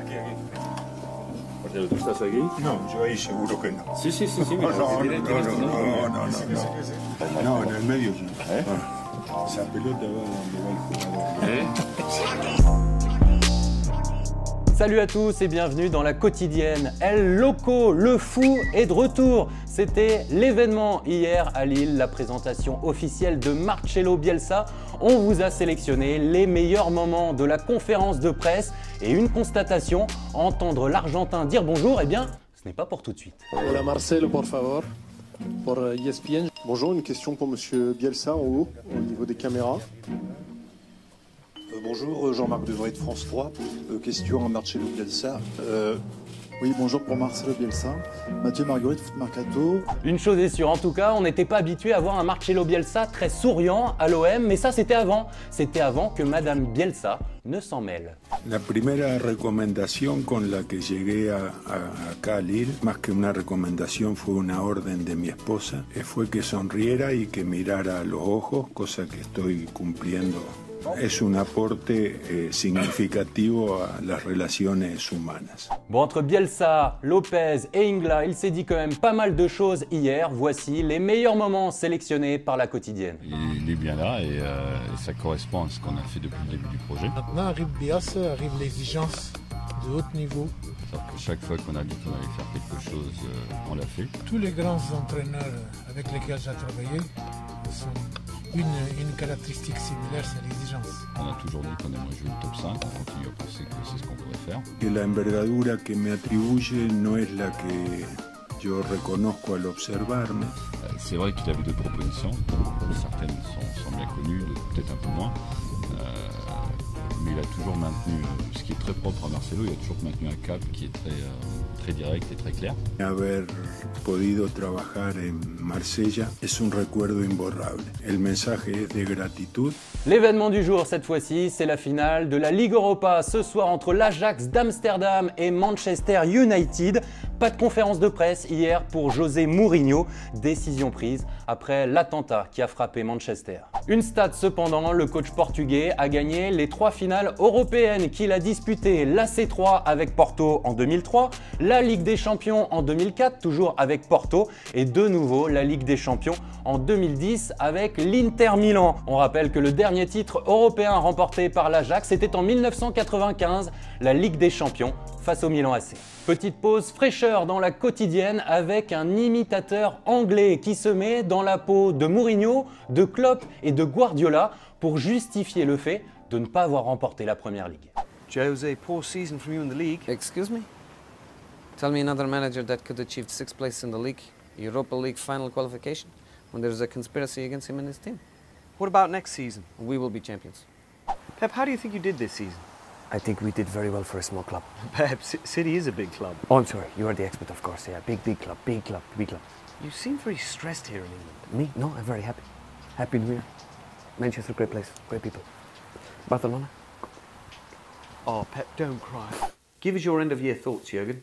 Aquí. Porque tú estás aquí. No, yo ahí seguro que no. Sí, mira, No, en el medio sí. Esa pelota va donde va el jugador. Salut à tous et bienvenue dans la quotidienne. El Loco, le fou est de retour. C'était l'événement hier à Lille, la présentation officielle de Marcelo Bielsa. On vous a sélectionné les meilleurs moments de la conférence de presse et une constatation, entendre l'Argentin dire bonjour, eh bien, ce n'est pas pour tout de suite. Hola Marcelo, por favor, pour ESPN. Bonjour, une question pour Monsieur Bielsa en haut, au niveau des caméras. Bonjour, Jean-Marc Devray de France 3. Question à Marcelo Bielsa. Oui, bonjour pour Marcelo Bielsa. Mathieu Marguerite, Foot Mercato. Une chose est sûre, en tout cas, on n'était pas habitué à voir un Marcelo Bielsa très souriant à l'OM, mais ça c'était avant. C'était avant que Madame Bielsa ne s'en mêle. La primera recomendación con la que llegué acá a Lille, más que una recomendación, fue una orden de mi esposa, fue que sonriera y que mirara a los ojos, cosa que estoy cumpliendo. Es un aporte significativo a las relaciones humanas. Bon, entre Bielsa, Lopez et Ingla, il s'est dit quand même pas mal de choses hier. Voici les meilleurs moments sélectionnés par la quotidienne. Il est bien là et ça correspond à ce qu'on a fait depuis le début du projet. Maintenant arrive Bielsa, arrive l'exigence de haut niveau. Que chaque fois qu'on a dit qu'on allait faire quelque chose, on l'a fait. Tous les grands entraîneurs avec lesquels j'ai travaillé sont une caractéristique similaire, c'est l'exigence. On a toujours dit qu'on aimerait jouer le top 5, on continue à penser que c'est ce qu'on pourrait faire. Que la envergadura que me atribuye no es la que yo reconozco al observarme. C'est vrai qu'il avait d'autres propositions, certaines sont bien connues, peut-être un peu moins. Mais il a toujours maintenu, ce qui est très propre à Marcelo, il a toujours maintenu un cap qui est très direct et très clair. Haber podido trabajar en Marsella es un recuerdo imborrable. El mensaje es de gratitud. L'événement du jour cette fois-ci, c'est la finale de la Ligue Europa ce soir entre l'Ajax d'Amsterdam et Manchester United. Pas de conférence de presse hier pour José Mourinho, décision prise après l'attentat qui a frappé Manchester. Une stat cependant, le coach portugais a gagné les 3 finales européennes qu'il a disputées, la C3 avec Porto en 2003, la Ligue des Champions en 2004, toujours avec Porto, et de nouveau la Ligue des Champions en 2010 avec l'Inter Milan. On rappelle que le dernier titre européen remporté par l'Ajax était en 1995, la Ligue des Champions face au Milan AC. Petite pause fraîcheur dans la quotidienne avec un imitateur anglais qui se met dans la peau de Mourinho, de Klopp et de Guardiola pour justifier le fait de ne pas avoir remporté la Première Ligue. Jose, poor season from you in the league. Excuse me? Tell me another manager that could achieve 6th place in the league, Europa League final qualification, when there's a conspiracy against him and his team. What about next season? We will be champions. Pep, how do you think you did this season? I think we did very well for a small club. Pep, City is a big club. Oh, I'm sorry. You are the expert, of course. Yeah, big club, big club, big club. You seem very stressed here in England. Me? No, I'm very happy. Happy New Year. Manchester, great place, great people. Barcelona? Oh, Pep, don't cry. Give us your end-of-year thoughts, Jurgen.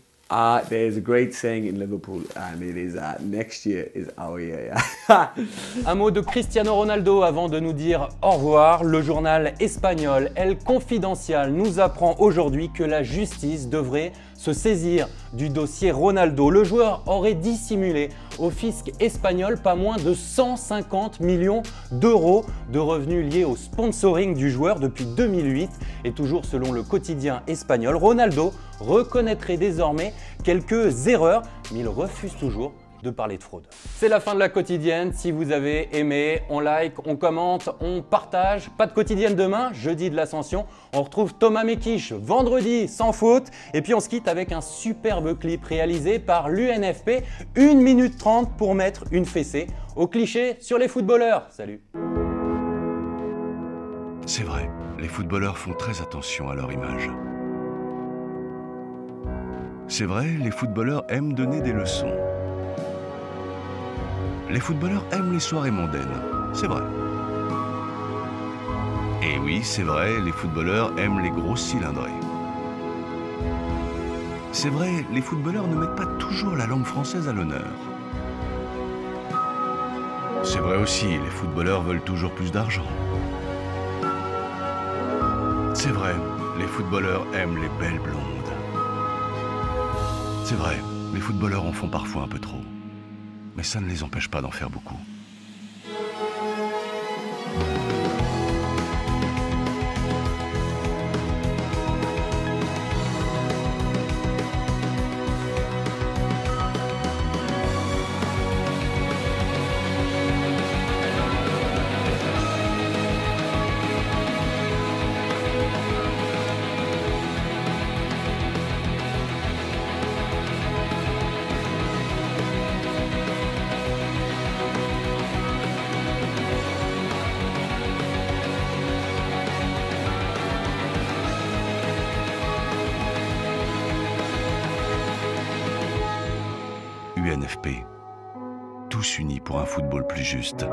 There's a great saying in Liverpool, and it is next year is our year. Yeah. Un mot de Cristiano Ronaldo avant de nous dire au revoir. Le journal espagnol El Confidencial nous apprend aujourd'hui que la justice devrait se saisir du dossier Ronaldo. Le joueur aurait dissimulé au fisc espagnol pas moins de 150 millions d'euros de revenus liés au sponsoring du joueur depuis 2008. Et toujours selon le quotidien espagnol, Ronaldo reconnaîtrait désormais quelques erreurs, mais il refuse toujours de parler de fraude. C'est la fin de la quotidienne. Si vous avez aimé, on like, on commente, on partage. Pas de quotidienne demain, jeudi de l'Ascension. On retrouve Thomas Mekich vendredi sans faute. Et puis on se quitte avec un superbe clip réalisé par l'UNFP. 1 minute 30 pour mettre une fessée au cliché sur les footballeurs. Salut. C'est vrai, les footballeurs font très attention à leur image. C'est vrai, les footballeurs aiment donner des leçons. Les footballeurs aiment les soirées mondaines, c'est vrai. Et oui, c'est vrai, les footballeurs aiment les grosses cylindrées. C'est vrai, les footballeurs ne mettent pas toujours la langue française à l'honneur. C'est vrai aussi, les footballeurs veulent toujours plus d'argent. C'est vrai, les footballeurs aiment les belles blondes. C'est vrai, les footballeurs en font parfois un peu trop. Mais ça ne les empêche pas d'en faire beaucoup. UNFP. Tous unis pour un football plus juste.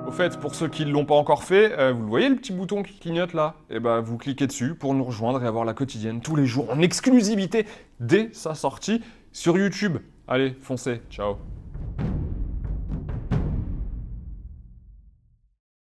Au fait, pour ceux qui ne l'ont pas encore fait, vous le voyez le petit bouton qui clignote là? Et ben vous cliquez dessus pour nous rejoindre et avoir la quotidienne tous les jours en exclusivité dès sa sortie sur YouTube. Allez, foncez, ciao.